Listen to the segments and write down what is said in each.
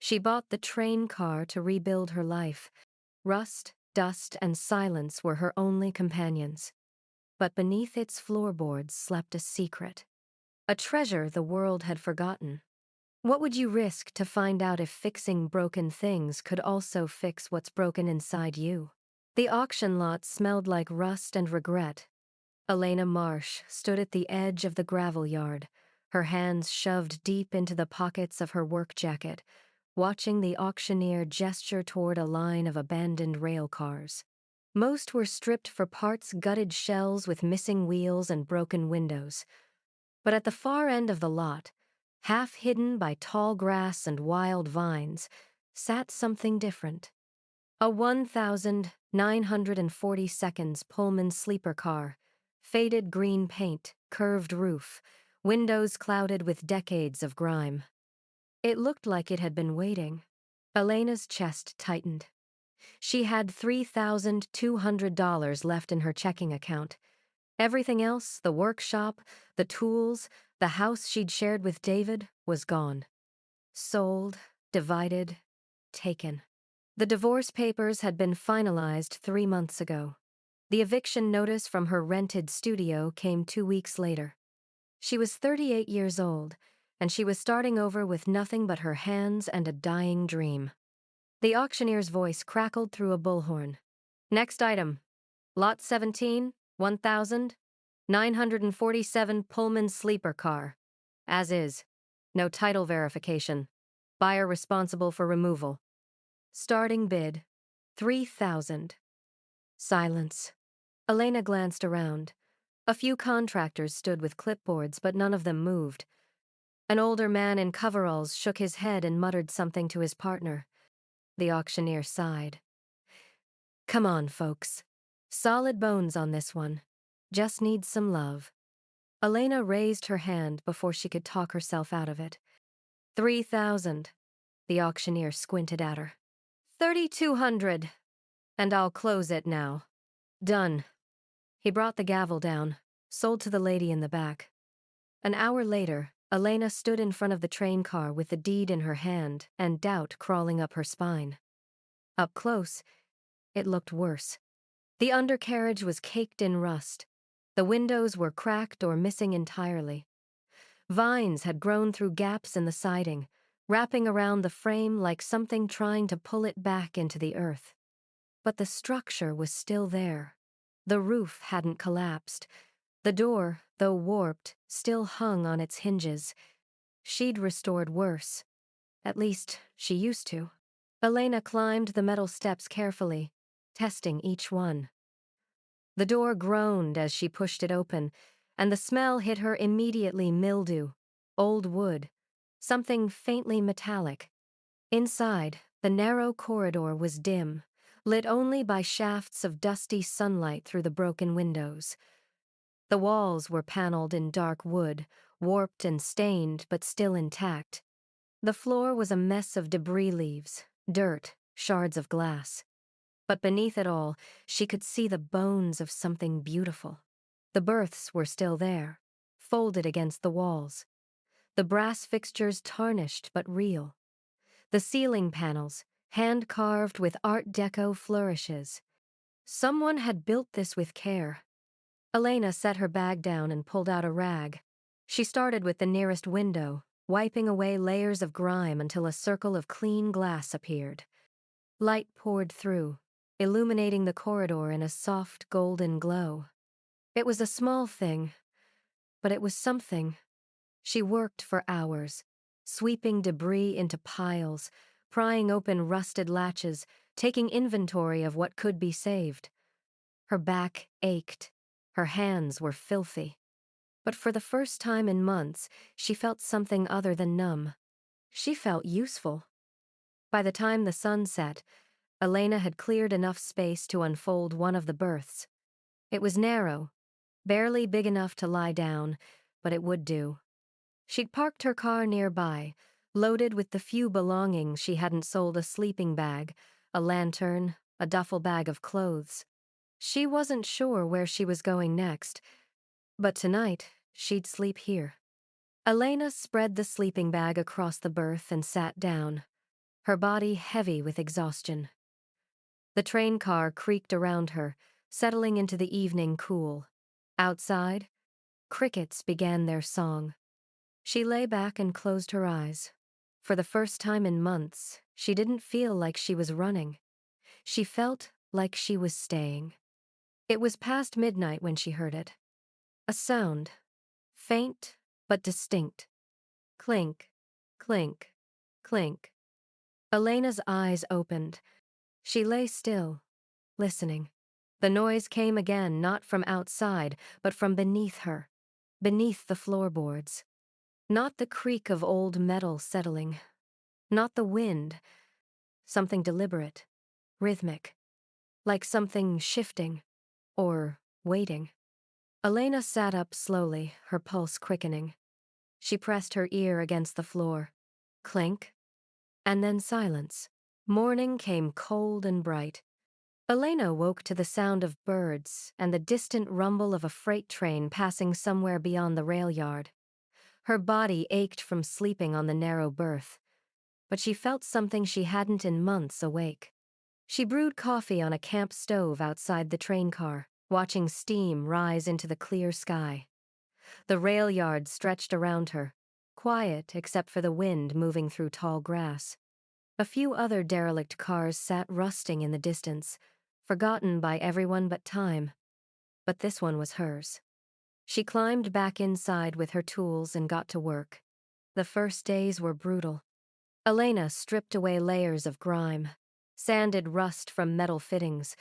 She bought the train car to rebuild her life. Rust, dust, and silence were her only companions. But beneath its floorboards slept a secret, a treasure the world had forgotten. What would you risk to find out if fixing broken things could also fix what's broken inside you? The auction lot smelled like rust and regret. Elena Marsh stood at the edge of the gravel yard, her hands shoved deep into the pockets of her work jacket, watching the auctioneer gesture toward a line of abandoned rail cars. Most were stripped for parts, gutted shells with missing wheels and broken windows. But at the far end of the lot, half hidden by tall grass and wild vines, sat something different. A 1,940 Pullman sleeper car, faded green paint, curved roof, windows clouded with decades of grime. It looked like it had been waiting. Elena's chest tightened. She had $3,200 left in her checking account. Everything else, the workshop, the tools, the house she'd shared with David, was gone. Sold, divided, taken. The divorce papers had been finalized 3 months ago. The eviction notice from her rented studio came 2 weeks later. She was 38 years old, and she was starting over with nothing but her hands and a dying dream. The auctioneer's voice crackled through a bullhorn. Next item. Lot 17, 1,947 Pullman sleeper car. As is. No title verification. Buyer responsible for removal. Starting bid, 3,000. Silence. Elena glanced around. A few contractors stood with clipboards, but none of them moved. An older man in coveralls shook his head and muttered something to his partner. The auctioneer sighed. Come on, folks. Solid bones on this one. Just needs some love. Elena raised her hand before she could talk herself out of it. 3,000. The auctioneer squinted at her. 3,200. And I'll close it now. Done. He brought the gavel down, sold to the lady in the back. An hour later, Elena stood in front of the train car with the deed in her hand and doubt crawling up her spine. Up close, it looked worse. The undercarriage was caked in rust. The windows were cracked or missing entirely. Vines had grown through gaps in the siding, wrapping around the frame like something trying to pull it back into the earth. But the structure was still there. The roof hadn't collapsed. The door, though warped, still hung on its hinges. She'd restored worse. At least, she used to. Elena climbed the metal steps carefully, testing each one. The door groaned as she pushed it open, and the smell hit her immediately: mildew, old wood, something faintly metallic. Inside, the narrow corridor was dim, lit only by shafts of dusty sunlight through the broken windows. The walls were paneled in dark wood, warped and stained but still intact. The floor was a mess of debris leaves, dirt, shards of glass. But beneath it all, she could see the bones of something beautiful. The berths were still there, folded against the walls. The brass fixtures tarnished but real. The ceiling panels, hand-carved with Art Deco flourishes. Someone had built this with care. Elena set her bag down and pulled out a rag. She started with the nearest window, wiping away layers of grime until a circle of clean glass appeared. Light poured through, illuminating the corridor in a soft golden glow. It was a small thing, but it was something. She worked for hours, sweeping debris into piles, prying open rusted latches, taking inventory of what could be saved. Her back ached. Her hands were filthy. But for the first time in months, she felt something other than numb. She felt useful. By the time the sun set, Elena had cleared enough space to unfold one of the berths. It was narrow, barely big enough to lie down, but it would do. She'd parked her car nearby, loaded with the few belongings she hadn't sold: a sleeping bag, a lantern, a duffel bag of clothes. She wasn't sure where she was going next, but tonight she'd sleep here. Elena spread the sleeping bag across the berth and sat down. her body heavy with exhaustion. The train car creaked around her, settling into the evening cool. Outside, crickets began their song. She lay back and closed her eyes. For the first time in months, she didn't feel like she was running. She felt like she was staying. It was past midnight when she heard it. A sound, faint but distinct. Clink, clink, clink. Elena's eyes opened. She lay still, listening. The noise came again, not from outside, but from beneath her, beneath the floorboards. Not the creak of old metal settling. Not the wind. Something deliberate, rhythmic, like something shifting or waiting. Elena sat up slowly, her pulse quickening. She pressed her ear against the floor. Clink, and then silence. Morning came cold and bright. Elena woke to the sound of birds and the distant rumble of a freight train passing somewhere beyond the rail yard. Her body ached from sleeping on the narrow berth, but she felt something she hadn't in months awake. She brewed coffee on a camp stove outside the train car, watching steam rise into the clear sky. The rail yard stretched around her, quiet except for the wind moving through tall grass. A few other derelict cars sat rusting in the distance, forgotten by everyone but time. But this one was hers. She climbed back inside with her tools and got to work. The first days were brutal. Elena stripped away layers of grime, sanded rust from metal fittings,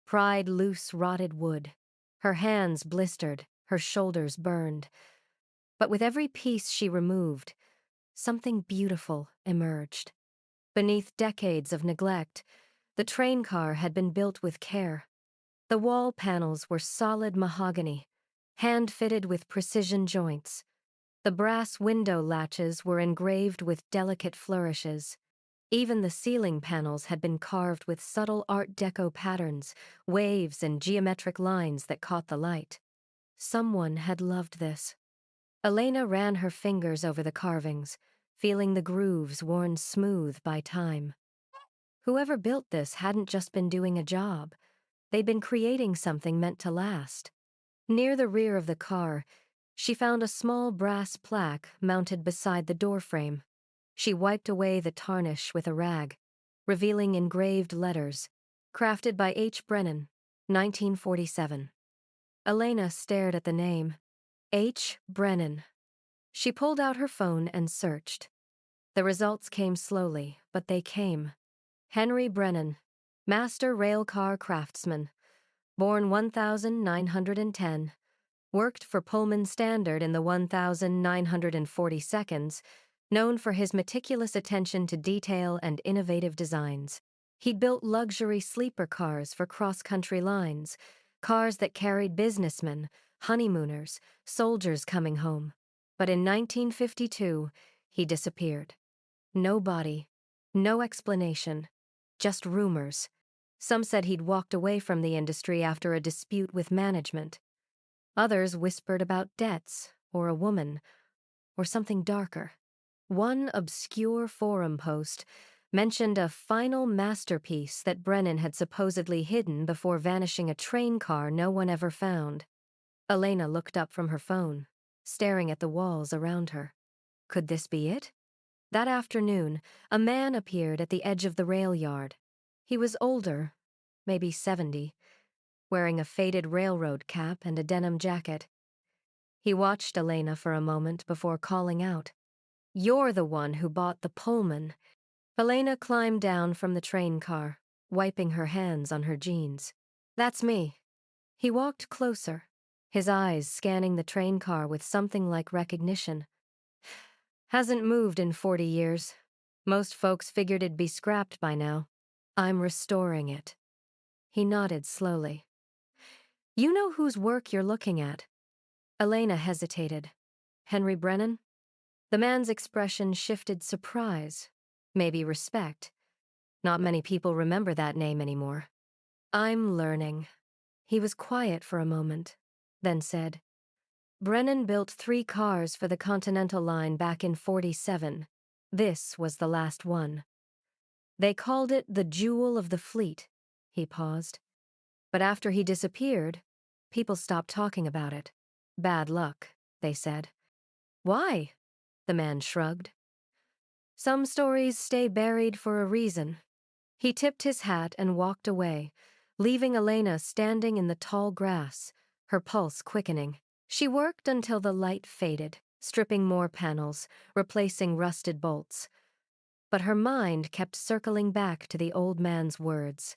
pried loose rotted wood. Her hands blistered, her shoulders burned. But with every piece she removed, something beautiful emerged. Beneath decades of neglect, the train car had been built with care. The wall panels were solid mahogany, hand-fitted with precision joints. The brass window latches were engraved with delicate flourishes. Even the ceiling panels had been carved with subtle Art Deco patterns, waves and geometric lines that caught the light. Someone had loved this. Elena ran her fingers over the carvings, feeling the grooves worn smooth by time. Whoever built this hadn't just been doing a job. They'd been creating something meant to last. Near the rear of the car, she found a small brass plaque mounted beside the doorframe. She wiped away the tarnish with a rag, revealing engraved letters, crafted by H. Brennan, 1947. Elena stared at the name. H. Brennan. She pulled out her phone and searched. The results came slowly, but they came. Henry Brennan, master railcar craftsman, born 1910, worked for Pullman Standard in the 1942nd, known for his meticulous attention to detail and innovative designs. He'd built luxury sleeper cars for cross-country lines, cars that carried businessmen, honeymooners, soldiers coming home. But in 1952, he disappeared. No body, no explanation, just rumors. Some said he'd walked away from the industry after a dispute with management. Others whispered about debts, or a woman, or something darker. One obscure forum post mentioned a final masterpiece that Brennan had supposedly hidden before vanishing a train car no one ever found. Elena looked up from her phone, staring at the walls around her. Could this be it? That afternoon, a man appeared at the edge of the rail yard. He was older, maybe 70, wearing a faded railroad cap and a denim jacket. He watched Elena for a moment before calling out, "You're the one who bought the Pullman." Elena climbed down from the train car, wiping her hands on her jeans. "That's me." He walked closer, his eyes scanning the train car with something like recognition. "Hasn't moved in 40 years. Most folks figured it'd be scrapped by now. I'm restoring it." He nodded slowly. "You know whose work you're looking at?" Elena hesitated. "Henry Brennan?" The man's expression shifted surprise, maybe respect. Not many people remember that name anymore. "I'm learning." He was quiet for a moment, then said, "Brennan built 3 cars for the Continental Line back in '47. This was the last one." They called it the jewel of the fleet. He paused. But after he disappeared, people stopped talking about it. Bad luck, they said. Why? The man shrugged. Some stories stay buried for a reason. He tipped his hat and walked away, leaving Elena standing in the tall grass, her pulse quickening. She worked until the light faded, stripping more panels, replacing rusted bolts. But her mind kept circling back to the old man's words.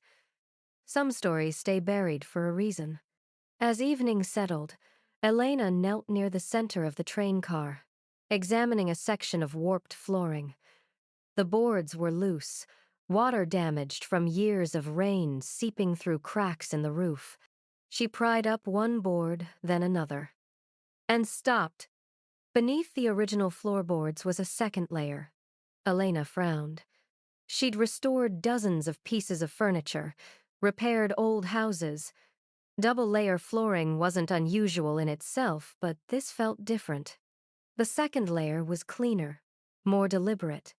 Some stories stay buried for a reason. As evening settled, Elena knelt near the center of the train car, examining a section of warped flooring. The boards were loose, water damaged from years of rain seeping through cracks in the roof. She pried up one board, then another, and stopped. Beneath the original floorboards was a second layer. Elena frowned. She'd restored dozens of pieces of furniture, repaired old houses. Double-layer flooring wasn't unusual in itself, but this felt different. The second layer was cleaner, more deliberate.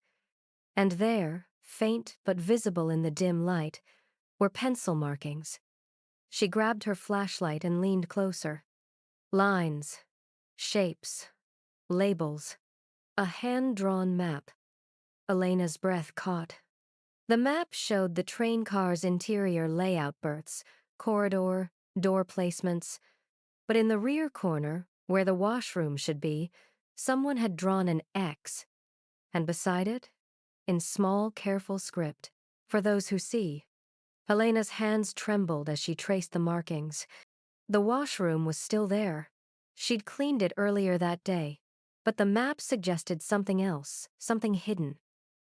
And there, faint but visible in the dim light, were pencil markings. She grabbed her flashlight and leaned closer. Lines, shapes, labels, a hand-drawn map. Elena's breath caught. The map showed the train car's interior layout berths, corridor, door placements, but in the rear corner, where the washroom should be, someone had drawn an X, and beside it, in small, careful script, "For those who see." Elena's hands trembled as she traced the markings. The washroom was still there. She'd cleaned it earlier that day, but the map suggested something else, something hidden.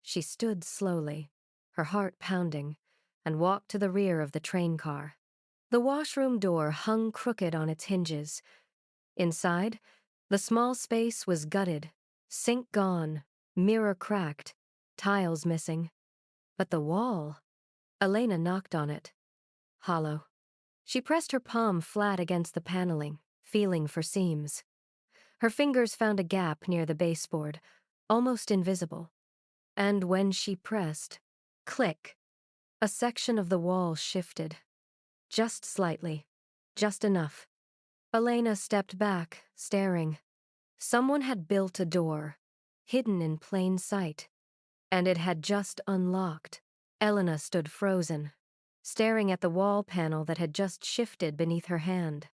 She stood slowly, her heart pounding, and walked to the rear of the train car. The washroom door hung crooked on its hinges. Inside, the small space was gutted, sink gone, mirror cracked, tiles missing. But the wall... Elena knocked on it. Hollow. She pressed her palm flat against the paneling, feeling for seams. Her fingers found a gap near the baseboard, almost invisible. And when she pressed, click, a section of the wall shifted. Just slightly. Just enough. Elena stepped back, staring. Someone had built a door, hidden in plain sight, and it had just unlocked. Elena stood frozen, staring at the wall panel that had just shifted beneath her hand.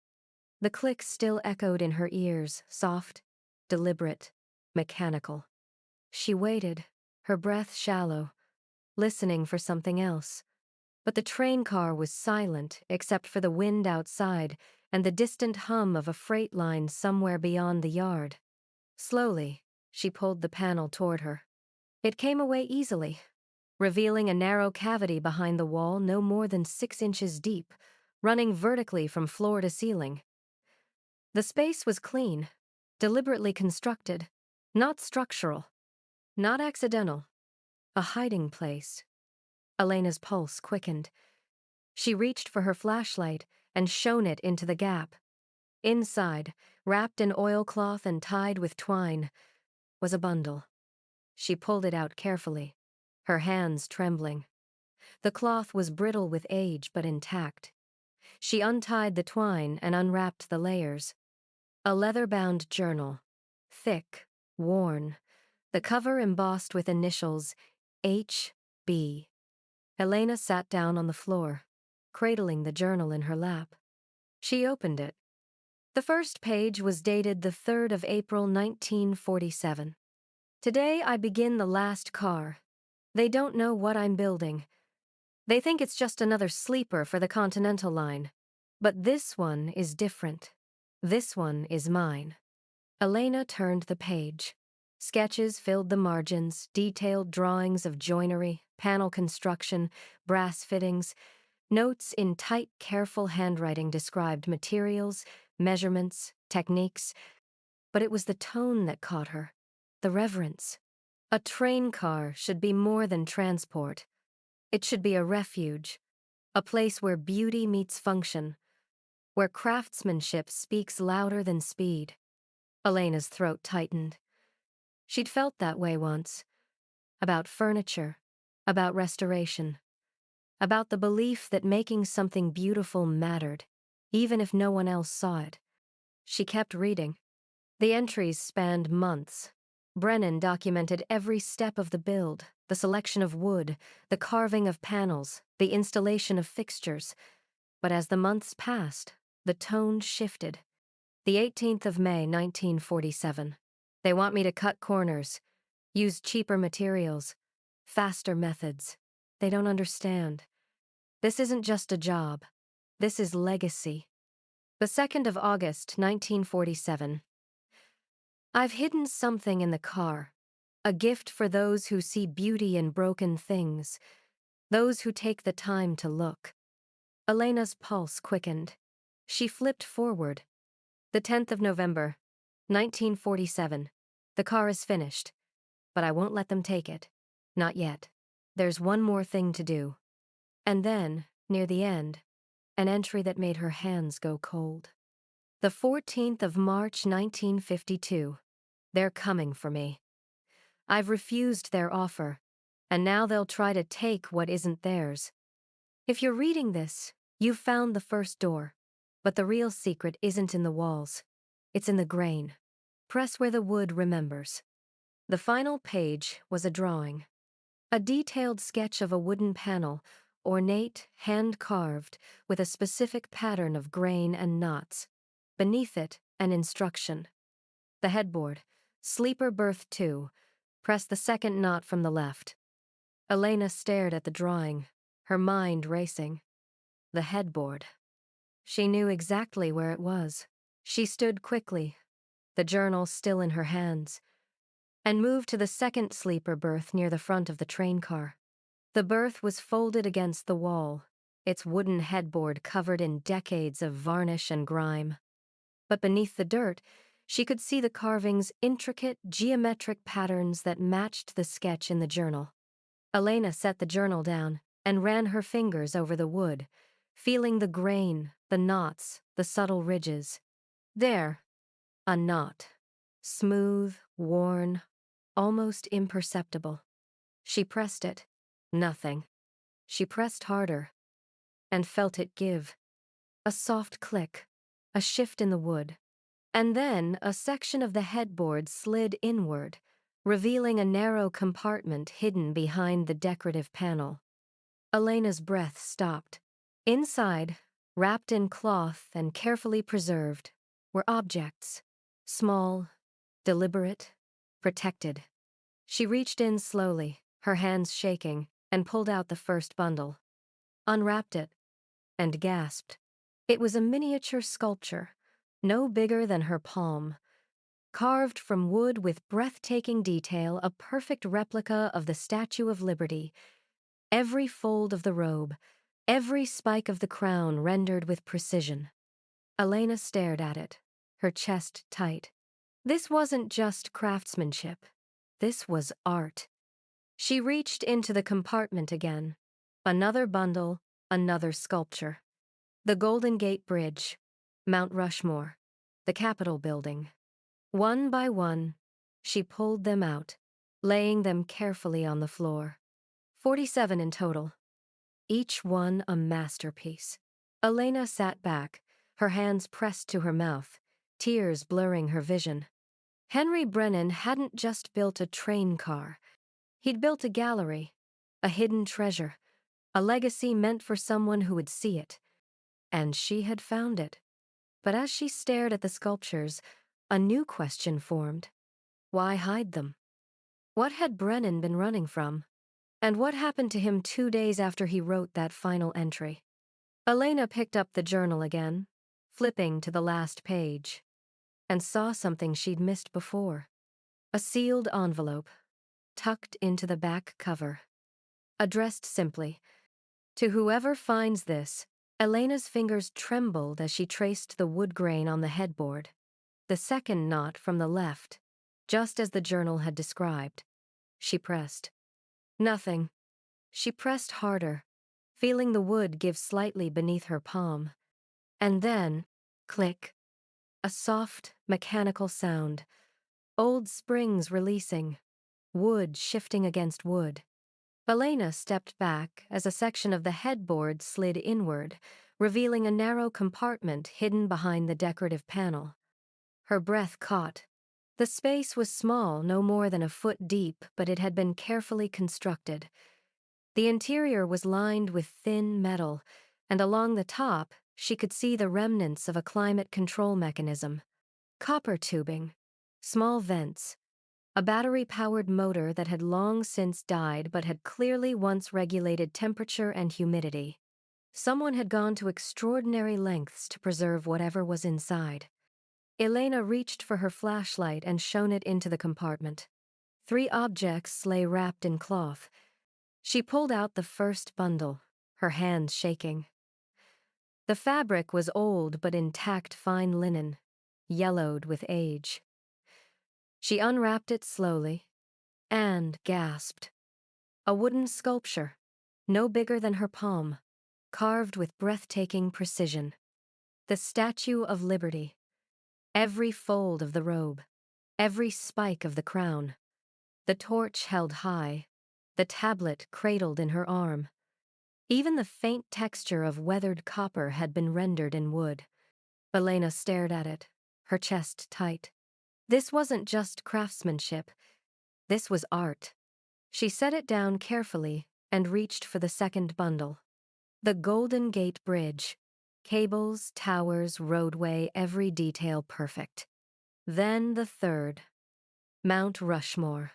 The click still echoed in her ears, soft, deliberate, mechanical. She waited, her breath shallow, listening for something else. But the train car was silent except for the wind outside and the distant hum of a freight line somewhere beyond the yard. Slowly, she pulled the panel toward her. It came away easily, revealing a narrow cavity behind the wall no more than 6 inches deep, running vertically from floor to ceiling. The space was clean, deliberately constructed, not structural, not accidental, a hiding place. Elena's pulse quickened. She reached for her flashlight and shone it into the gap. Inside, wrapped in oilcloth and tied with twine, was a bundle. She pulled it out carefully, her hands trembling. The cloth was brittle with age but intact. She untied the twine and unwrapped the layers. A leather-bound journal, thick, worn, the cover embossed with initials H.B. Elena sat down on the floor, cradling the journal in her lap. She opened it. The first page was dated the 3rd of April, 1947. Today I begin the last car. They don't know what I'm building. They think it's just another sleeper for the Continental Line. But this one is different. This one is mine. Elena turned the page. Sketches filled the margins, detailed drawings of joinery, panel construction, brass fittings. Notes in tight, careful handwriting described materials, measurements, techniques. But it was the tone that caught her, the reverence. A train car should be more than transport. It should be a refuge, a place where beauty meets function, where craftsmanship speaks louder than speed. Elena's throat tightened. She'd felt that way once, about furniture, about restoration, about the belief that making something beautiful mattered, even if no one else saw it. She kept reading. The entries spanned months. Brennan documented every step of the build, the selection of wood, the carving of panels, the installation of fixtures. But as the months passed, the tone shifted. The 18th of May, 1947. They want me to cut corners, use cheaper materials, faster methods. They don't understand. This isn't just a job. This is legacy. The 2nd of August, 1947. I've hidden something in the car. A gift for those who see beauty in broken things. Those who take the time to look. Elena's pulse quickened. She flipped forward. The 10th of November, 1947. The car is finished. But I won't let them take it. Not yet. There's one more thing to do. And then, near the end, an entry that made her hands go cold. The 14th of March, 1952. They're coming for me. I've refused their offer, and now they'll try to take what isn't theirs. If you're reading this, you've found the first door, but the real secret isn't in the walls. It's in the grain. Press where the wood remembers. The final page was a drawing. A detailed sketch of a wooden panel, ornate, hand-carved, with a specific pattern of grain and knots. Beneath it, an instruction. The headboard, Sleeper Berth 2. Press the second knot from the left. Elena stared at the drawing, her mind racing. The headboard. She knew exactly where it was. She stood quickly, the journal still in her hands, and moved to the second sleeper berth near the front of the train car. The berth was folded against the wall, its wooden headboard covered in decades of varnish and grime. But beneath the dirt, she could see the carving's intricate, geometric patterns that matched the sketch in the journal. Elena set the journal down and ran her fingers over the wood, feeling the grain, the knots, the subtle ridges. There, a knot. Smooth, worn, almost imperceptible. She pressed it. Nothing. She pressed harder and felt it give. A soft click, a shift in the wood. And then a section of the headboard slid inward, revealing a narrow compartment hidden behind the decorative panel. Elena's breath stopped. Inside, wrapped in cloth and carefully preserved, were objects. Small, deliberate, protected. She reached in slowly, her hands shaking, and pulled out the first bundle. Unwrapped it, and gasped. It was a miniature sculpture, no bigger than her palm. Carved from wood with breathtaking detail, a perfect replica of the Statue of Liberty. Every fold of the robe, every spike of the crown rendered with precision. Elena stared at it, her chest tight. This wasn't just craftsmanship. This was art. She reached into the compartment again. Another bundle, another sculpture. The Golden Gate Bridge, Mount Rushmore, the Capitol building. One by one, she pulled them out, laying them carefully on the floor. 47 in total. Each one a masterpiece. Elena sat back, her hands pressed to her mouth, tears blurring her vision. Henry Brennan hadn't just built a train car. He'd built a gallery, a hidden treasure, a legacy meant for someone who would see it. And she had found it. But as she stared at the sculptures, a new question formed. Why hide them? What had Brennan been running from? And what happened to him 2 days after he wrote that final entry? Elena picked up the journal again, flipping to the last page, and saw something she'd missed before. A sealed envelope, tucked into the back cover. Addressed simply, "To whoever finds this." Elena's fingers trembled as she traced the wood grain on the headboard. The second knot from the left, just as the journal had described. She pressed. Nothing. She pressed harder, feeling the wood give slightly beneath her palm. And then, click. A soft, mechanical sound. Old springs releasing. Wood shifting against wood. Elena stepped back as a section of the headboard slid inward, revealing a narrow compartment hidden behind the decorative panel. Her breath caught. The space was small, no more than a foot deep, but it had been carefully constructed. The interior was lined with thin metal, and along the top, she could see the remnants of a climate control mechanism. Copper tubing, small vents, a battery-powered motor that had long since died but had clearly once regulated temperature and humidity. Someone had gone to extraordinary lengths to preserve whatever was inside. Elena reached for her flashlight and shone it into the compartment. 3 objects lay wrapped in cloth. She pulled out the first bundle, her hands shaking. The fabric was old but intact fine linen, yellowed with age. She unwrapped it slowly and gasped. A wooden sculpture, no bigger than her palm, carved with breathtaking precision. The Statue of Liberty. Every fold of the robe, every spike of the crown. The torch held high, the tablet cradled in her arm. Even the faint texture of weathered copper had been rendered in wood. Elena stared at it, her chest tight. This wasn't just craftsmanship. This was art. She set it down carefully and reached for the second bundle. The Golden Gate Bridge. Cables, towers, roadway, every detail perfect. Then the third. Mount Rushmore.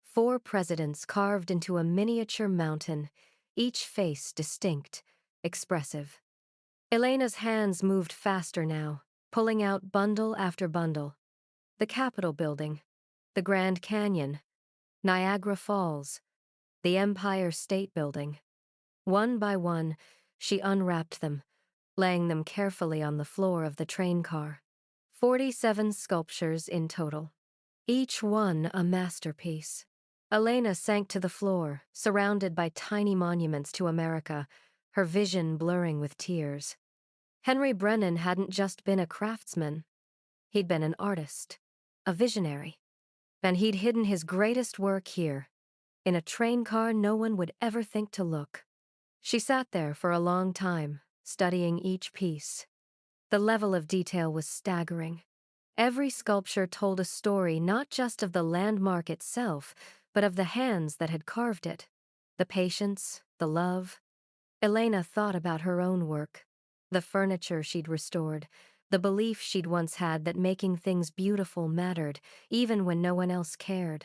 4 presidents carved into a miniature mountain, each face distinct, expressive. Elena's hands moved faster now, pulling out bundle after bundle. The Capitol Building, the Grand Canyon, Niagara Falls, the Empire State Building. One by one, she unwrapped them, laying them carefully on the floor of the train car. 47 sculptures in total, each one a masterpiece. Elena sank to the floor, surrounded by tiny monuments to America, her vision blurring with tears. Henry Brennan hadn't just been a craftsman. He'd been an artist, a visionary. And he'd hidden his greatest work here, in a train car no one would ever think to look. She sat there for a long time, studying each piece. The level of detail was staggering. Every sculpture told a story not just of the landmark itself, but of the hands that had carved it. The patience, the love. Elena thought about her own work, the furniture she'd restored, the belief she'd once had that making things beautiful mattered, even when no one else cared.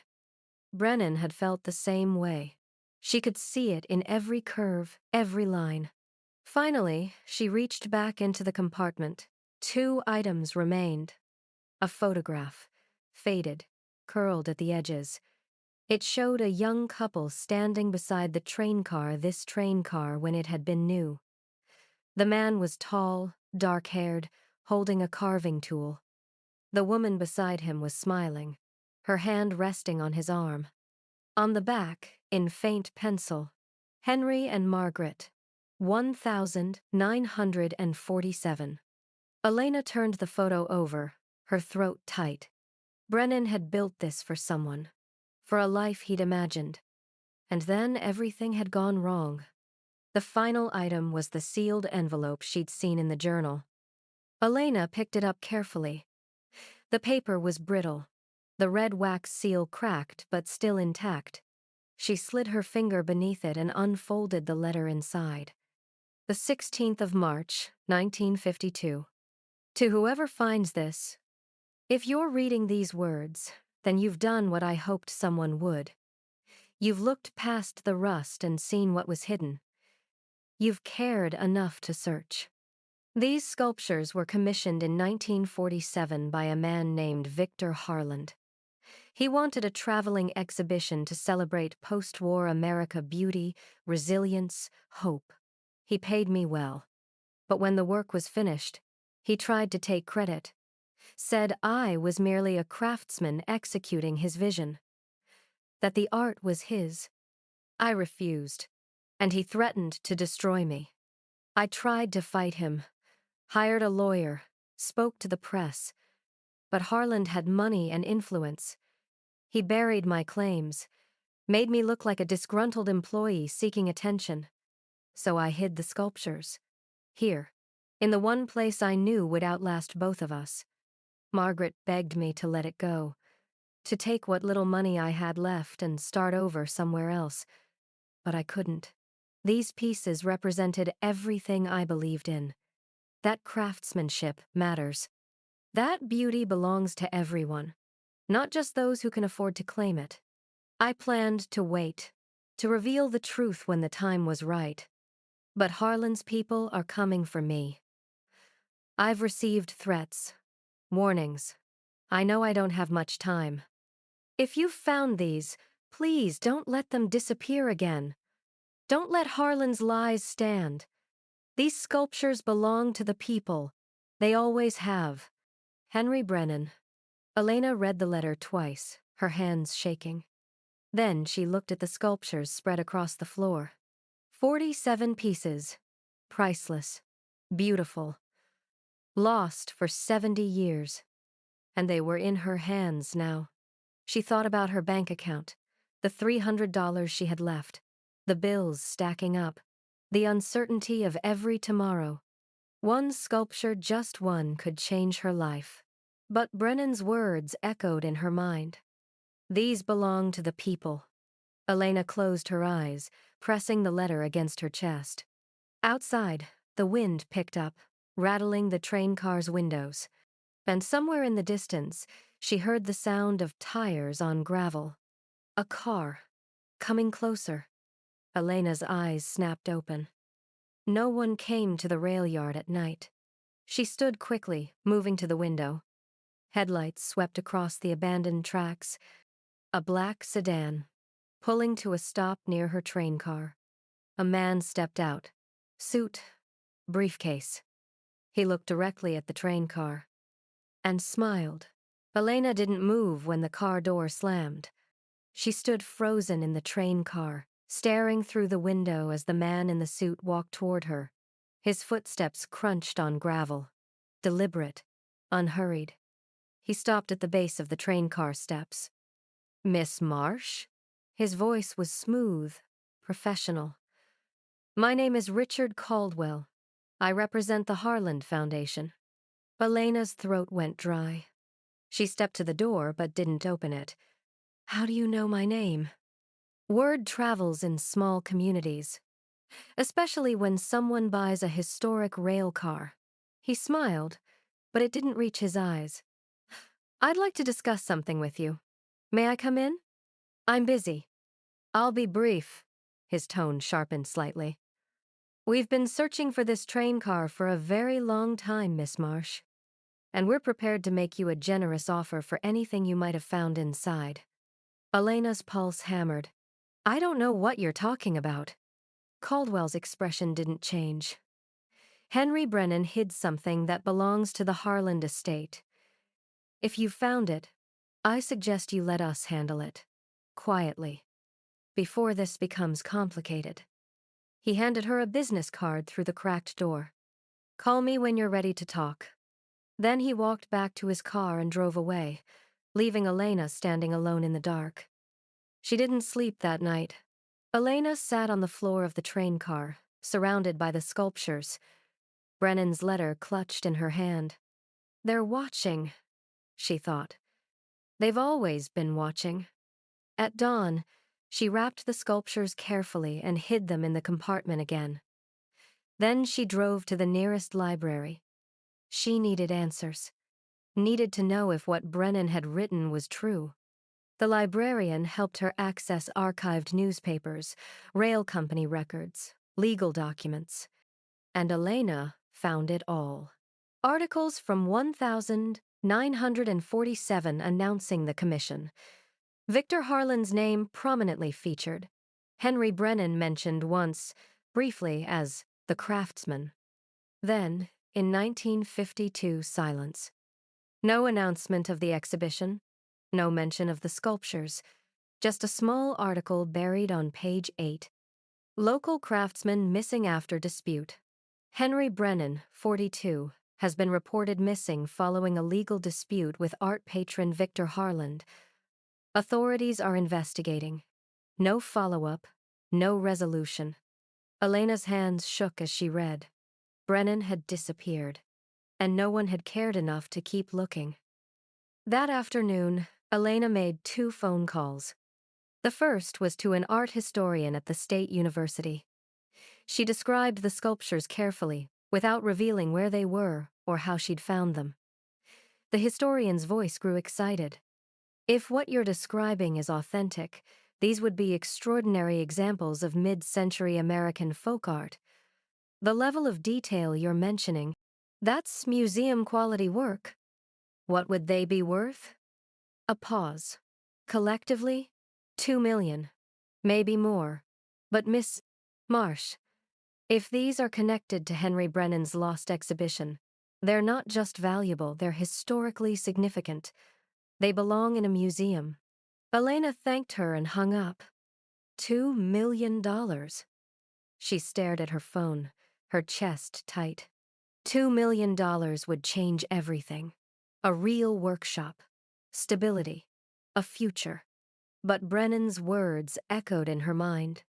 Brennan had felt the same way. She could see it in every curve, every line. Finally, she reached back into the compartment. 2 items remained. A photograph, faded, curled at the edges. It showed a young couple standing beside this train car when it had been new. The man was tall, dark-haired, holding a carving tool. The woman beside him was smiling, her hand resting on his arm. On the back, in faint pencil, Henry and Margaret, 1947. Elena turned the photo over, her throat tight. Brennan had built this for someone, for a life he'd imagined. And then everything had gone wrong. The final item was the sealed envelope she'd seen in the journal. Elena picked it up carefully. The paper was brittle, the red wax seal cracked but still intact. She slid her finger beneath it and unfolded the letter inside. The 16th of March, 1952. To whoever finds this, if you're reading these words, then you've done what I hoped someone would. You've looked past the rust and seen what was hidden. You've cared enough to search. These sculptures were commissioned in 1947 by a man named Victor Harland. He wanted a traveling exhibition to celebrate post-war America beauty, resilience, hope. He paid me well. But when the work was finished, he tried to take credit. Said I was merely a craftsman executing his vision. That the art was his. I refused, and he threatened to destroy me. I tried to fight him, hired a lawyer, spoke to the press. But Harland had money and influence. He buried my claims. made me look like a disgruntled employee seeking attention. So I hid the sculptures. Here, in the one place I knew would outlast both of us. Margaret begged me to let it go, to take what little money I had left and start over somewhere else. But I couldn't. These pieces represented everything I believed in. That craftsmanship matters. That beauty belongs to everyone, not just those who can afford to claim it. I planned to wait, to reveal the truth when the time was right. But Harlan's people are coming for me. I've received threats, warnings. I know I don't have much time. If you've found these, please don't let them disappear again. Don't let Harlan's lies stand. These sculptures belong to the people. They always have. Henry Brennan. Elena read the letter twice, her hands shaking. Then she looked at the sculptures spread across the floor. 47 pieces. Priceless. Beautiful. Lost for 70 years. And they were in her hands now. She thought about her bank account, the $300 she had left, the bills stacking up, the uncertainty of every tomorrow. One sculpture, just one, could change her life. But Brennan's words echoed in her mind. These belong to the people. Elena closed her eyes, pressing the letter against her chest. Outside, the wind picked up, rattling the train car's windows. And somewhere in the distance, she heard the sound of tires on gravel. A car, coming closer. Elena's eyes snapped open. No one came to the rail yard at night. She stood quickly, moving to the window. Headlights swept across the abandoned tracks. A black sedan, pulling to a stop near her train car. A man stepped out. Suit, briefcase. He looked directly at the train car and smiled. Elena didn't move when the car door slammed. She stood frozen in the train car, staring through the window as the man in the suit walked toward her. His footsteps crunched on gravel, deliberate, unhurried. He stopped at the base of the train car steps. "Miss Marsh?" His voice was smooth, professional. "My name is Richard Caldwell. I represent the Harland Foundation." Elena's throat went dry. She stepped to the door but didn't open it. "How do you know my name?" Word travels in small communities, especially when someone buys a historic rail car. He smiled, but it didn't reach his eyes. "I'd like to discuss something with you. May I come in?" "I'm busy." "I'll be brief." His tone sharpened slightly. "We've been searching for this train car for a very long time, Miss Marsh. And we're prepared to make you a generous offer for anything you might have found inside." Elena's pulse hammered. "I don't know what you're talking about." Caldwell's expression didn't change. "Henry Brennan hid something that belongs to the Harland estate. If you found it, I suggest you let us handle it. Quietly. Before this becomes complicated." He handed her a business card through the cracked door. "Call me when you're ready to talk." Then he walked back to his car and drove away, leaving Elena standing alone in the dark. She didn't sleep that night. Elena sat on the floor of the train car, surrounded by the sculptures. Brennan's letter clutched in her hand. "They're watching," she thought. "They've always been watching." At dawn, she wrapped the sculptures carefully and hid them in the compartment again. Then she drove to the nearest library. She needed answers. Needed to know if what Brennan had written was true. The librarian helped her access archived newspapers, rail company records, legal documents. And Elena found it all. Articles from 1947 announcing the commission. Victor Harlan's name prominently featured. Henry Brennan mentioned once, briefly, as the craftsman. Then, in 1952, silence. No announcement of the exhibition, no mention of the sculptures, just a small article buried on page 8. Local craftsman missing after dispute. Henry Brennan, 42, has been reported missing following a legal dispute with art patron Victor Harland. Authorities are investigating. No follow-up, no resolution. Elena's hands shook as she read. Brennan had disappeared, and no one had cared enough to keep looking. That afternoon, Elena made 2 phone calls. The first was to an art historian at the State University. She described the sculptures carefully, without revealing where they were or how she'd found them. The historian's voice grew excited. If what you're describing is authentic, these would be extraordinary examples of mid-century American folk art. The level of detail you're mentioning, that's museum-quality work. What would they be worth? A pause. Collectively, 2 million. Maybe more. But Miss Marsh, if these are connected to Henry Brennan's lost exhibition, they're not just valuable, they're historically significant. They belong in a museum. Elena thanked her and hung up. $2 million. She stared at her phone, her chest tight. $2 million would change everything. A real workshop. Stability. A future. But Brennan's words echoed in her mind.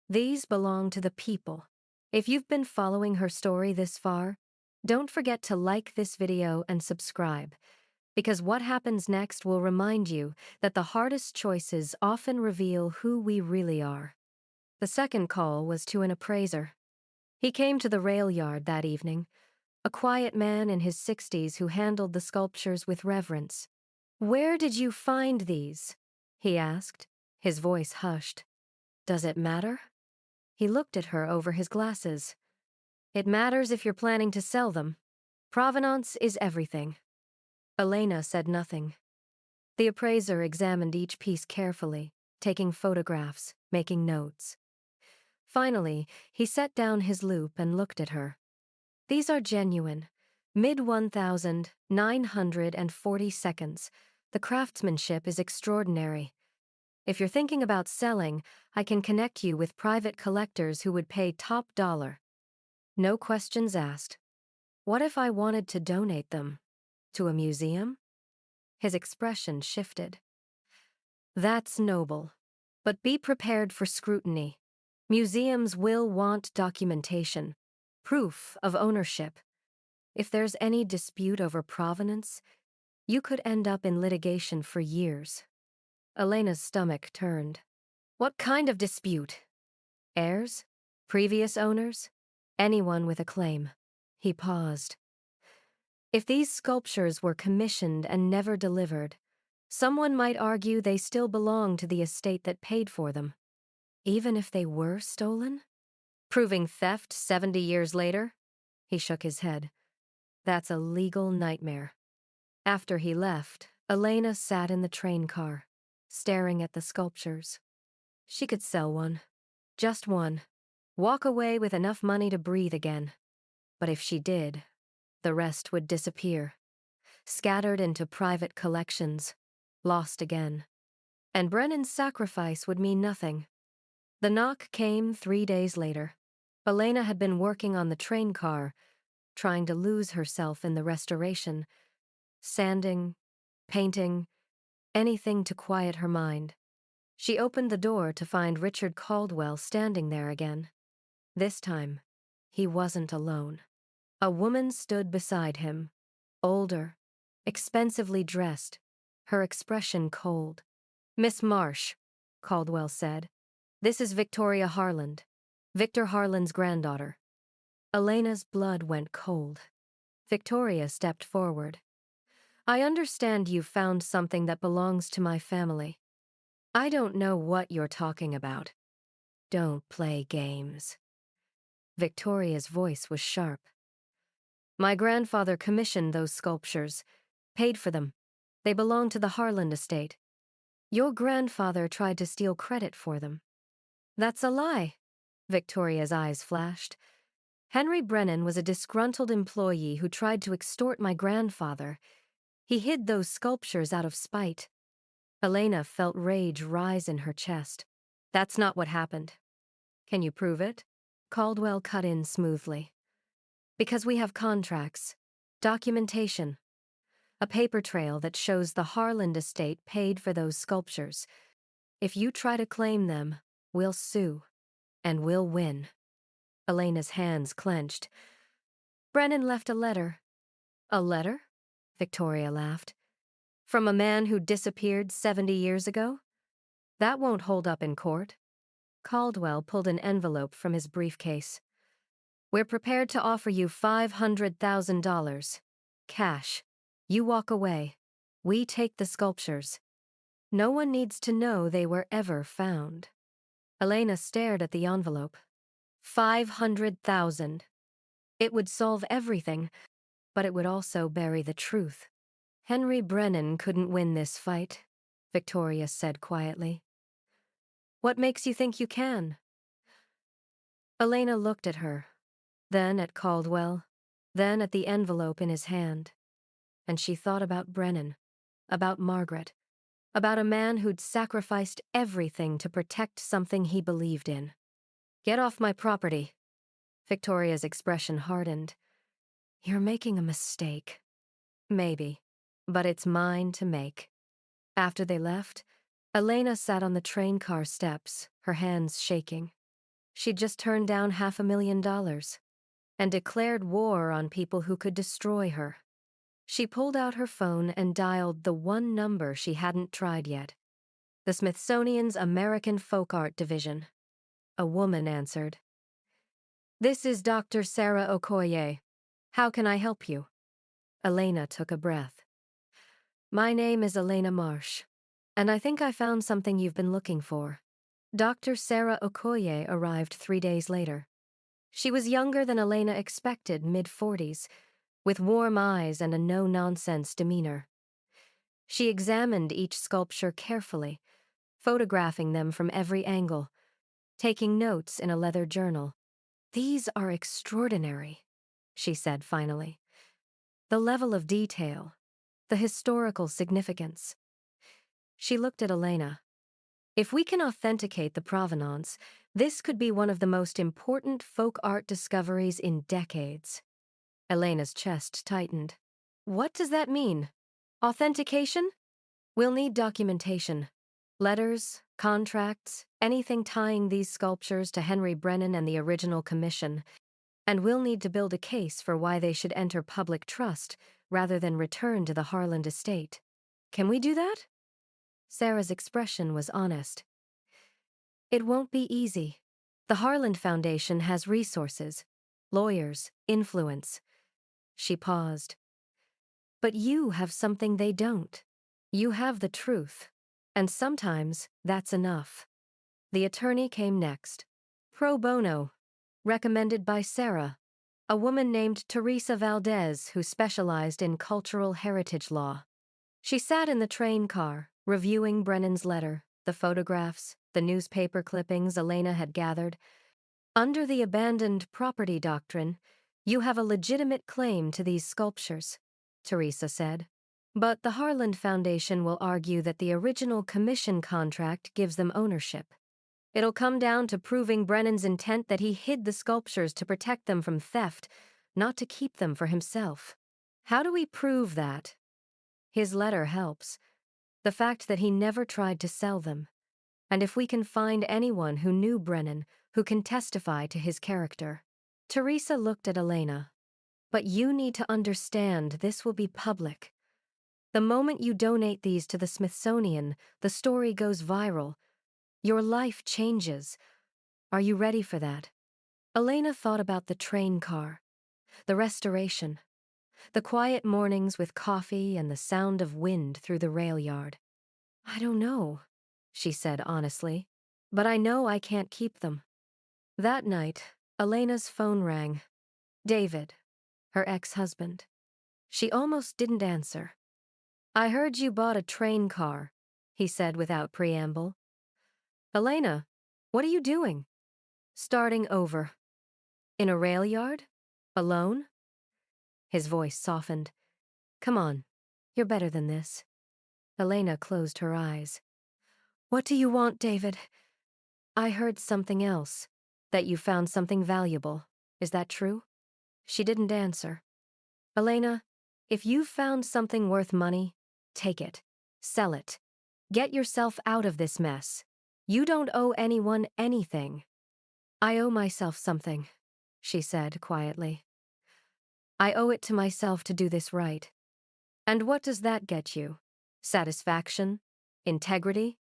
These belong to the people. If you've been following her story this far, don't forget to like this video and subscribe, because what happens next will remind you that the hardest choices often reveal who we really are. The second call was to an appraiser. He came to the rail yard that evening, a quiet man in his 60s who handled the sculptures with reverence. "Where did you find these?" he asked, his voice hushed. "Does it matter?" He looked at her over his glasses. "It matters if you're planning to sell them. Provenance is everything." Elena said nothing. The appraiser examined each piece carefully, taking photographs, making notes. Finally, he set down his loupe and looked at her. "These are genuine. Mid-1940 seconds. The craftsmanship is extraordinary. If you're thinking about selling, I can connect you with private collectors who would pay top dollar. No questions asked. What if I wanted to donate them? To a museum?" His expression shifted. "That's noble. But be prepared for scrutiny. Museums will want documentation, proof of ownership. If there's any dispute over provenance, you could end up in litigation for years." Elena's stomach turned. "What kind of dispute? Heirs? Previous owners? Anyone with a claim?" He paused. "If these sculptures were commissioned and never delivered, someone might argue they still belong to the estate that paid for them. Even if they were stolen? Proving theft 70 years later?" He shook his head. "That's a legal nightmare." After he left, Elena sat in the train car, staring at the sculptures. She could sell one. Just one. Walk away with enough money to breathe again. But if she did, the rest would disappear, scattered into private collections, lost again. And Brennan's sacrifice would mean nothing. The knock came 3 days later. Elena had been working on the train car, trying to lose herself in the restoration, sanding, painting, anything to quiet her mind. She opened the door to find Richard Caldwell standing there again. This time, he wasn't alone. A woman stood beside him, older, expensively dressed, her expression cold. "Miss Marsh," Caldwell said. "This is Victoria Harland, Victor Harland's granddaughter." Elena's blood went cold. Victoria stepped forward. "I understand you found something that belongs to my family. I don't know what you're talking about." "Don't play games." Victoria's voice was sharp. "My grandfather commissioned those sculptures, paid for them. They belong to the Harland estate. Your grandfather tried to steal credit for them." "That's a lie." Victoria's eyes flashed. "Henry Brennan was a disgruntled employee who tried to extort my grandfather. He hid those sculptures out of spite." Elena felt rage rise in her chest. "That's not what happened." "Can you prove it?" Caldwell cut in smoothly. "Because we have contracts, documentation, a paper trail that shows the Harland estate paid for those sculptures. If you try to claim them, we'll sue. And we'll win. Elena's hands clenched. Brennan left a letter. A letter? Victoria laughed. From a man who disappeared 70 years ago? That won't hold up in court. Caldwell pulled an envelope from his briefcase. We're prepared to offer you $500,000. Cash. You walk away. We take the sculptures. No one needs to know they were ever found. Elena stared at the envelope. 500,000. It would solve everything, but it would also bury the truth. Henry Brennan couldn't win this fight, Victoria said quietly. What makes you think you can? Elena looked at her, then at Caldwell, then at the envelope in his hand. And she thought about Brennan, about Margaret, about a man who'd sacrificed everything to protect something he believed in. Get off my property. Victoria's expression hardened. You're making a mistake. Maybe, but it's mine to make. After they left, Elena sat on the train car steps, her hands shaking. She'd just turned down $500,000 and declared war on people who could destroy her. She pulled out her phone and dialed the one number she hadn't tried yet. The Smithsonian's American Folk Art Division. A woman answered. This is Dr. Sarah Okoye. How can I help you? Elena took a breath. My name is Elena Marsh, and I think I found something you've been looking for. Dr. Sarah Okoye arrived 3 days later. She was younger than Elena expected, mid-40s, with warm eyes and a no-nonsense demeanor. She examined each sculpture carefully, photographing them from every angle, taking notes in a leather journal. These are extraordinary, she said finally. The level of detail, the historical significance. She looked at Elena. If we can authenticate the provenance, this could be one of the most important folk art discoveries in decades. Elena's chest tightened. What does that mean? Authentication? We'll need documentation. Letters, contracts, anything tying these sculptures to Henry Brennan and the original commission. And we'll need to build a case for why they should enter public trust rather than return to the Harland estate. Can we do that? Sarah's expression was honest. It won't be easy. The Harland Foundation has resources, lawyers, influence. She paused. But you have something they don't. You have the truth, and sometimes that's enough. The attorney came next. Pro bono, recommended by Sarah, a woman named Teresa Valdez who specialized in cultural heritage law. She sat in the train car, reviewing Brennan's letter, the photographs, the newspaper clippings Elena had gathered. Under the abandoned property doctrine, you have a legitimate claim to these sculptures, Teresa said. But the Harland Foundation will argue that the original commission contract gives them ownership. It'll come down to proving Brennan's intent that he hid the sculptures to protect them from theft, not to keep them for himself. How do we prove that? His letter helps. The fact that he never tried to sell them. And if we can find anyone who knew Brennan, who can testify to his character. Teresa looked at Elena. But you need to understand this will be public. The moment you donate these to the Smithsonian, the story goes viral. Your life changes. Are you ready for that? Elena thought about the train car, the restoration, the quiet mornings with coffee and the sound of wind through the rail yard. I don't know, she said honestly, but I know I can't keep them. That night, Elena's phone rang. David, her ex-husband. She almost didn't answer. I heard you bought a train car, he said without preamble. Elena, what are you doing? Starting over. In a rail yard? Alone? His voice softened. Come on, you're better than this. Elena closed her eyes. What do you want, David? I heard something else, that you found something valuable. Is that true? She didn't answer. Elena, if you've found something worth money, take it. Sell it. Get yourself out of this mess. You don't owe anyone anything. I owe myself something, she said quietly. I owe it to myself to do this right. And what does that get you? Satisfaction? Integrity?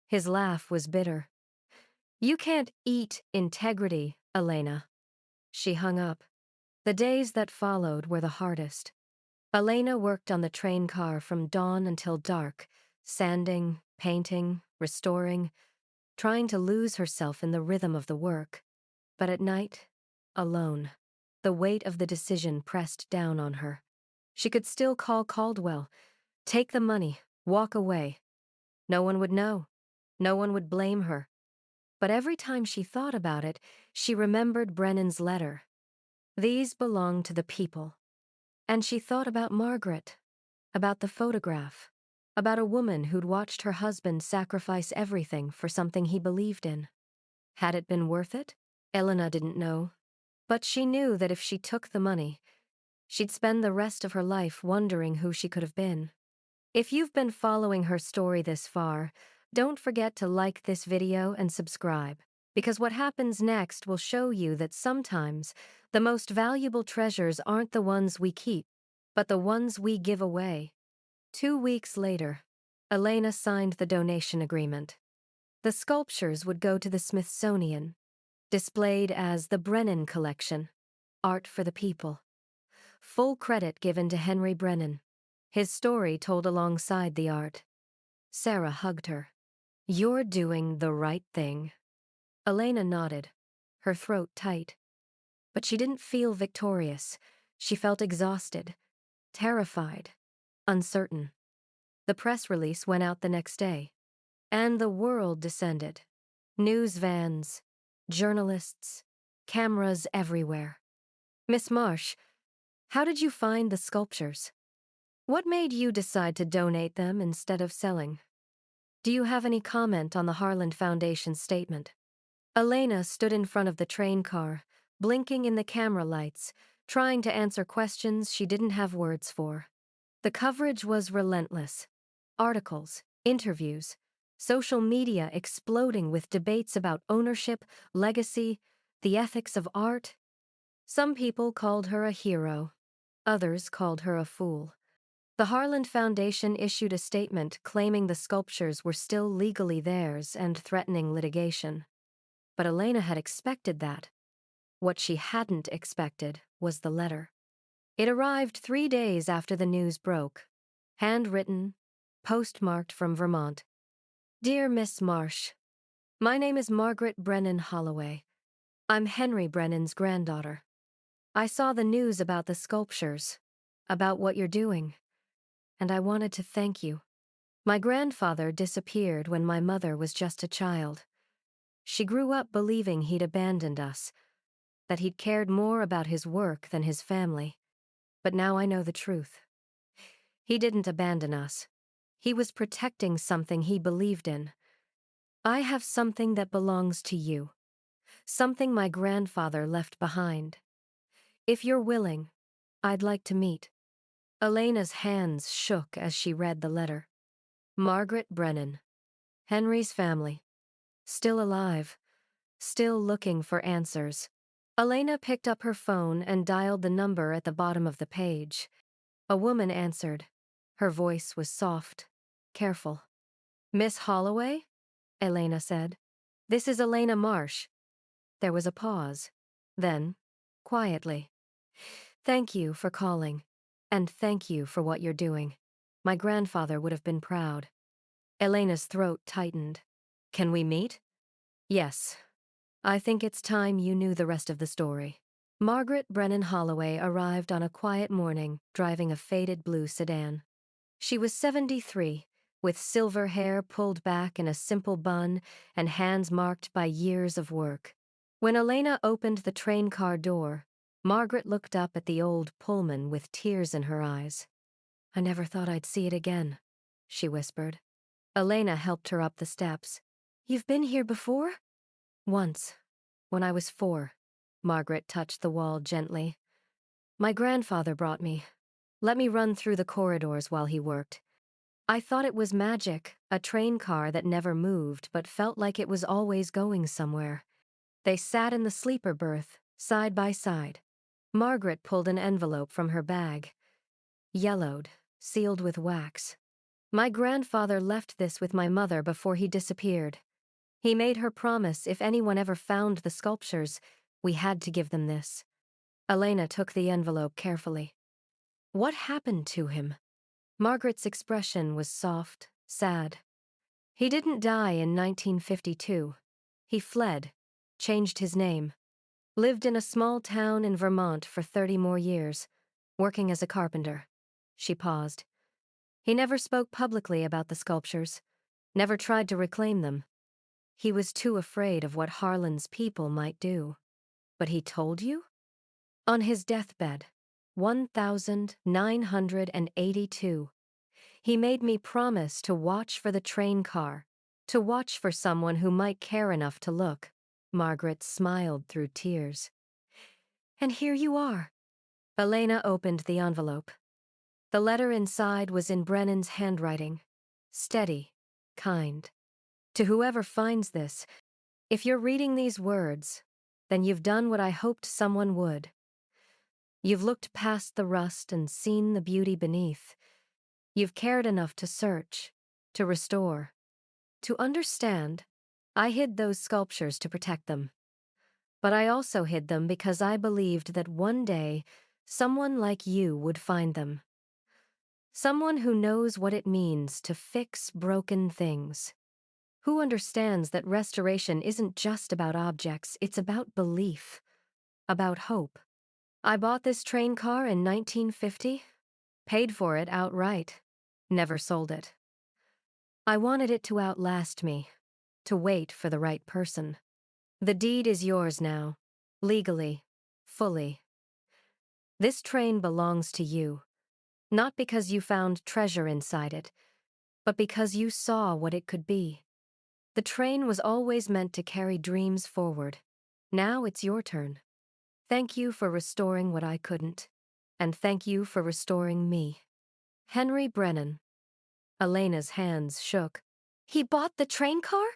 His laugh was bitter. You can't eat integrity, Elena. She hung up. The days that followed were the hardest. Elena worked on the train car from dawn until dark, sanding, painting, restoring, trying to lose herself in the rhythm of the work. But at night, alone, the weight of the decision pressed down on her. She could still call Caldwell, take the money, walk away. No one would know. No one would blame her. But every time she thought about it, she remembered Brennan's letter. These belonged to the people. And she thought about Margaret, about the photograph, about a woman who'd watched her husband sacrifice everything for something he believed in. Had it been worth it? Elena didn't know. But she knew that if she took the money, she'd spend the rest of her life wondering who she could have been. If you've been following her story this far, don't forget to like this video and subscribe, because what happens next will show you that sometimes the most valuable treasures aren't the ones we keep, but the ones we give away. 2 weeks later, Elena signed the donation agreement. The sculptures would go to the Smithsonian, displayed as the Brennan Collection, Art for the People. Full credit given to Henry Brennan, his story told alongside the art. Sarah hugged her. You're doing the right thing. Elena nodded, her throat tight. But she didn't feel victorious. She felt exhausted, terrified, uncertain. The press release went out the next day, and the world descended. News vans, journalists, cameras everywhere. Miss Marsh, how did you find the sculptures? What made you decide to donate them instead of selling? Do you have any comment on the Harland Foundation's statement? Elena stood in front of the train car, blinking in the camera lights, trying to answer questions she didn't have words for. The coverage was relentless. Articles, interviews, social media exploding with debates about ownership, legacy, the ethics of art. Some people called her a hero. Others called her a fool. The Harland Foundation issued a statement claiming the sculptures were still legally theirs and threatening litigation. But Elena had expected that. What she hadn't expected was the letter. It arrived 3 days after the news broke. Handwritten, postmarked from Vermont. Dear Miss Marsh, my name is Margaret Brennan Holloway. I'm Henry Brennan's granddaughter. I saw the news about the sculptures, about what you're doing, and I wanted to thank you. My grandfather disappeared when my mother was just a child. She grew up believing he'd abandoned us, that he'd cared more about his work than his family. But now I know the truth. He didn't abandon us. He was protecting something he believed in. I have something that belongs to you, something my grandfather left behind. If you're willing, I'd like to meet. Elena's hands shook as she read the letter. Margaret Brennan, Henry's family, still alive, still looking for answers. Elena picked up her phone and dialed the number at the bottom of the page. A woman answered. Her voice was soft, careful. Miss Holloway? Elena said. This is Elena Marsh. There was a pause. Then, quietly. Thank you for calling, and thank you for what you're doing. My grandfather would have been proud. Elena's throat tightened. Can we meet? Yes. I think it's time you knew the rest of the story. Margaret Brennan Holloway arrived on a quiet morning, driving a faded blue sedan. She was 73, with silver hair pulled back in a simple bun and hands marked by years of work. When Elena opened the train car door, Margaret looked up at the old Pullman with tears in her eyes. I never thought I'd see it again, she whispered. Elena helped her up the steps. You've been here before? Once, when I was 4. Margaret touched the wall gently. My grandfather brought me. Let me run through the corridors while he worked. I thought it was magic, a train car that never moved but felt like it was always going somewhere. They sat in the sleeper berth, side by side. Margaret pulled an envelope from her bag. Yellowed, sealed with wax. My grandfather left this with my mother before he disappeared. He made her promise if anyone ever found the sculptures, we had to give them this. Elena took the envelope carefully. What happened to him? Margaret's expression was soft, sad. He didn't die in 1952. He fled, changed his name, lived in a small town in Vermont for 30 more years, working as a carpenter. She paused. He never spoke publicly about the sculptures, never tried to reclaim them. He was too afraid of what Harlan's people might do. But he told you? On his deathbed, 1982, he made me promise to watch for the train car, to watch for someone who might care enough to look. Margaret smiled through tears. And here you are. Elena opened the envelope. The letter inside was in Brennan's handwriting. Steady, kind. To whoever finds this, if you're reading these words, then you've done what I hoped someone would. You've looked past the rust and seen the beauty beneath. You've cared enough to search, to restore, to understand. I hid those sculptures to protect them. But I also hid them because I believed that one day someone like you would find them. Someone who knows what it means to fix broken things. Who understands that restoration isn't just about objects, it's about belief, about hope. I bought this train car in 1950, paid for it outright, never sold it. I wanted it to outlast me, to wait for the right person. The deed is yours now, legally, fully. This train belongs to you, not because you found treasure inside it, but because you saw what it could be. The train was always meant to carry dreams forward. Now it's your turn. Thank you for restoring what I couldn't. And thank you for restoring me. Henry Brennan. Elena's hands shook. He bought the train car?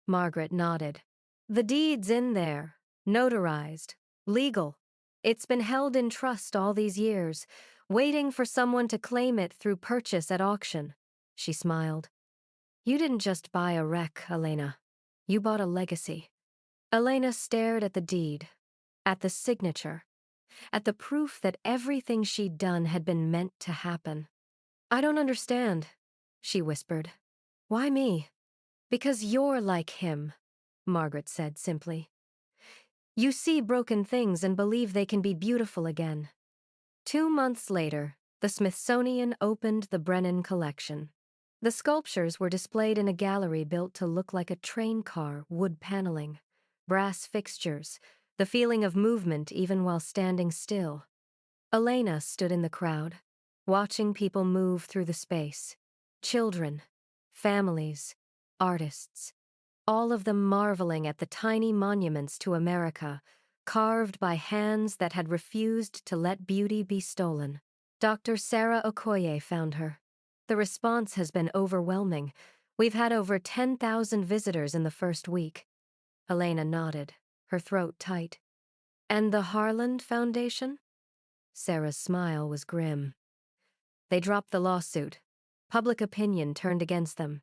Margaret nodded. The deed's in there. Notarized. Legal. It's been held in trust all these years, waiting for someone to claim it through purchase at auction. She smiled. You didn't just buy a wreck, Elena. You bought a legacy. Elena stared at the deed, at the signature, at the proof that everything she'd done had been meant to happen. I don't understand, she whispered. Why me? Because you're like him, Margaret said simply. You see broken things and believe they can be beautiful again. 2 months later, the Smithsonian opened the Brennan collection. The sculptures were displayed in a gallery built to look like a train car, wood paneling, brass fixtures, the feeling of movement even while standing still. Elena stood in the crowd, watching people move through the space. Children, families, artists, all of them marveling at the tiny monuments to America, carved by hands that had refused to let beauty be stolen. Dr. Sarah Okoye found her. The response has been overwhelming. We've had over 10,000 visitors in the first week. Elena nodded, her throat tight. And the Harlan Foundation? Sarah's smile was grim. They dropped the lawsuit. Public opinion turned against them.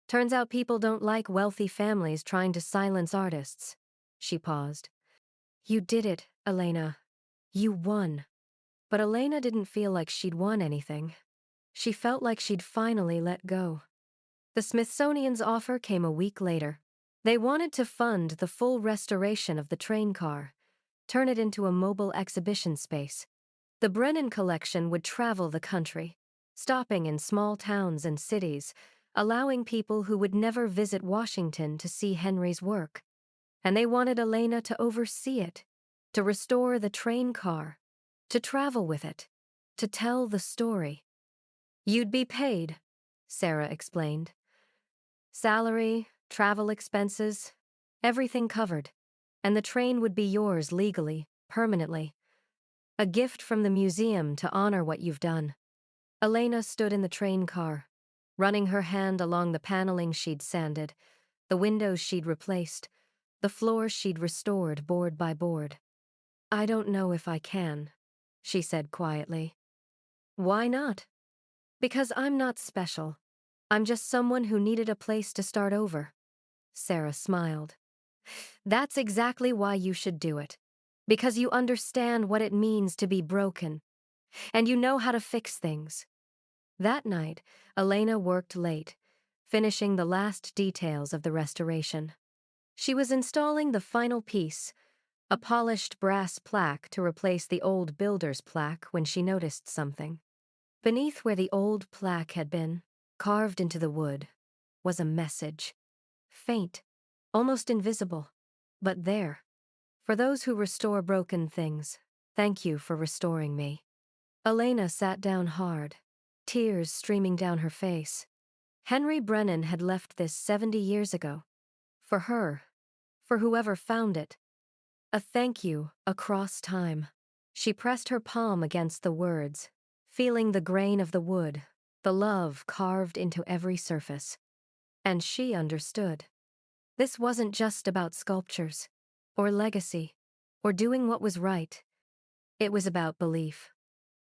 Turns out people don't like wealthy families trying to silence artists. She paused. You did it, Elena. You won. But Elena didn't feel like she'd won anything. She felt like she'd finally let go. The Smithsonian's offer came a week later. They wanted to fund the full restoration of the train car, turn it into a mobile exhibition space. The Brennan collection would travel the country, stopping in small towns and cities, allowing people who would never visit Washington to see Henry's work. And they wanted Elena to oversee it, to restore the train car, to travel with it, to tell the story. You'd be paid, Sarah explained. Salary, travel expenses, everything covered. And the train would be yours legally, permanently. A gift from the museum to honor what you've done. Elena stood in the train car, running her hand along the paneling she'd sanded, the windows she'd replaced, the floors she'd restored board by board. "I don't know if I can," she said quietly. "Why not?" "Because I'm not special. I'm just someone who needed a place to start over." Sarah smiled. "That's exactly why you should do it. Because you understand what it means to be broken, and you know how to fix things." That night, Elena worked late, finishing the last details of the restoration. She was installing the final piece, a polished brass plaque to replace the old builder's plaque, when she noticed something. Beneath where the old plaque had been, carved into the wood, was a message. Faint, almost invisible, but there. "For those who restore broken things, thank you for restoring me." Elena sat down hard, tears streaming down her face. Henry Brennan had left this 70 years ago. For her, for whoever found it. A thank you across time. She pressed her palm against the words, feeling the grain of the wood, the love carved into every surface. And she understood. This wasn't just about sculptures, or legacy, or doing what was right. It was about belief.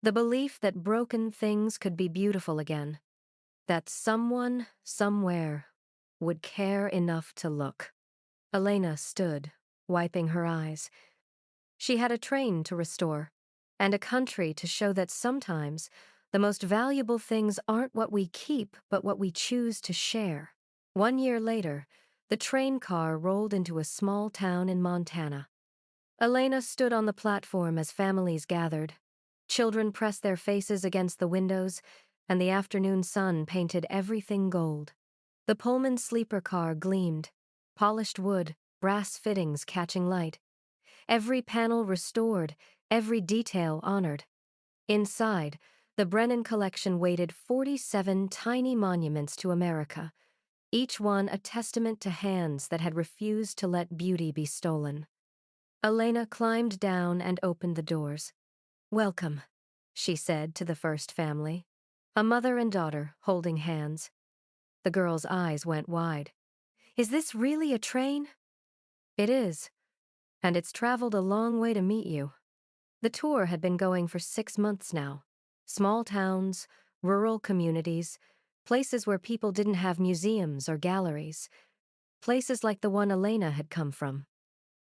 The belief that broken things could be beautiful again. That someone, somewhere, would care enough to look. Elena stood, wiping her eyes. She had a train to restore, and a country to show that sometimes the most valuable things aren't what we keep, but what we choose to share. 1 year later, the train car rolled into a small town in Montana. Elena stood on the platform as families gathered. Children pressed their faces against the windows, and the afternoon sun painted everything gold. The Pullman sleeper car gleamed, polished wood, brass fittings catching light. Every panel restored, every detail honored. Inside, the Brennan collection weighted 47 tiny monuments to America, each one a testament to hands that had refused to let beauty be stolen. Elena climbed down and opened the doors. "Welcome," she said to the first family, a mother and daughter holding hands. The girl's eyes went wide. "Is this really a train?" "It is, and it's traveled a long way to meet you." The tour had been going for 6 months now. Small towns, rural communities, places where people didn't have museums or galleries, places like the one Elena had come from.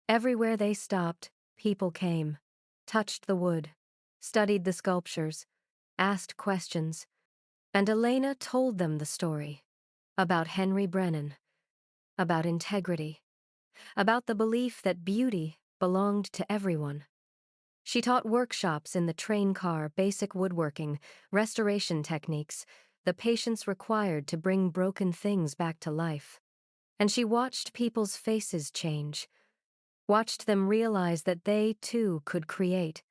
Everywhere they stopped, people came, touched the wood, studied the sculptures, asked questions, and Elena told them the story about Henry Brennan, about integrity, about the belief that beauty belonged to everyone. She taught workshops in the train car, basic woodworking, restoration techniques, the patience required to bring broken things back to life. And she watched people's faces change, watched them realize that they, too, could create,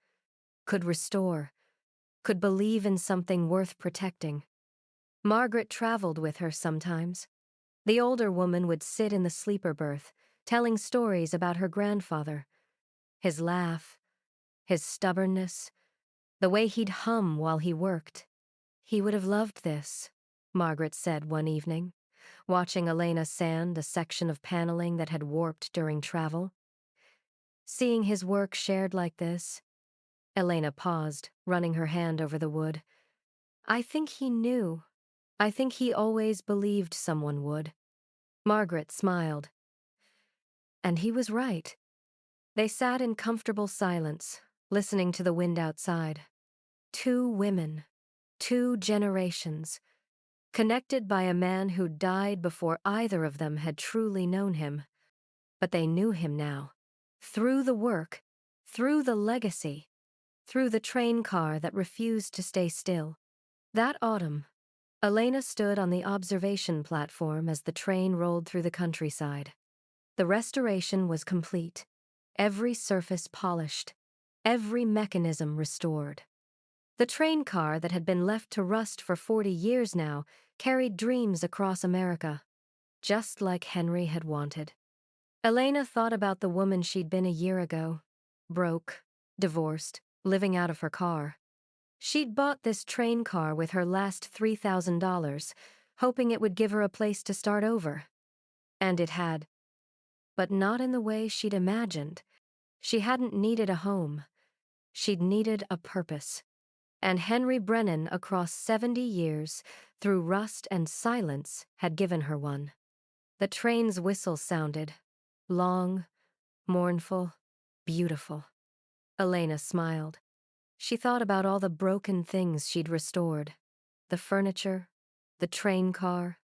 could restore, could believe in something worth protecting. Margaret traveled with her sometimes. The older woman would sit in the sleeper berth, telling stories about her grandfather, his laugh, his stubbornness, the way he'd hum while he worked. "He would have loved this," Margaret said one evening, watching Elena sand a section of paneling that had warped during travel. Seeing his work shared like this. Elena paused, running her hand over the wood. "I think he knew. I think he always believed someone would." Margaret smiled. And he was right. They sat in comfortable silence, listening to the wind outside. 2 women, 2 generations, connected by a man who died before either of them had truly known him. But they knew him now. Through the work, through the legacy, through the train car that refused to stay still. That autumn, Elena stood on the observation platform as the train rolled through the countryside. The restoration was complete, every surface polished, every mechanism restored. The train car that had been left to rust for 40 years now carried dreams across America, just like Henry had wanted. Elena thought about the woman she'd been a year ago, broke, divorced, living out of her car. She'd bought this train car with her last $3,000, hoping it would give her a place to start over. And it had. But not in the way she'd imagined. She hadn't needed a home. She'd needed a purpose. And Henry Brennan, across 70 years, through rust and silence, had given her one. The train's whistle sounded. Long, mournful, beautiful. Elena smiled. She thought about all the broken things she'd restored. The furniture, the train car,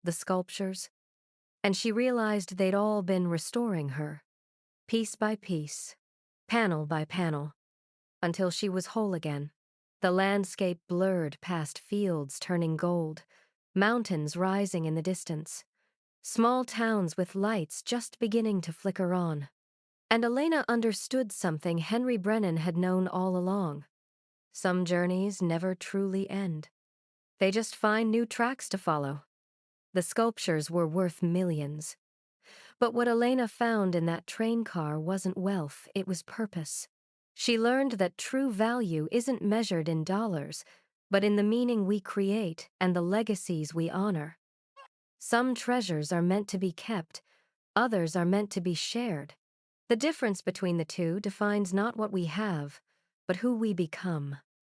the sculptures. And she realized they'd all been restoring her. Piece by piece, panel by panel, until she was whole again. The landscape blurred past fields turning gold, mountains rising in the distance, small towns with lights just beginning to flicker on. And Elena understood something Henry Brennan had known all along. Some journeys never truly end. They just find new tracks to follow. The sculptures were worth millions. But what Elena found in that train car wasn't wealth, it was purpose. She learned that true value isn't measured in dollars, but in the meaning we create and the legacies we honor. Some treasures are meant to be kept, others are meant to be shared. The difference between the two defines not what we have, but who we become.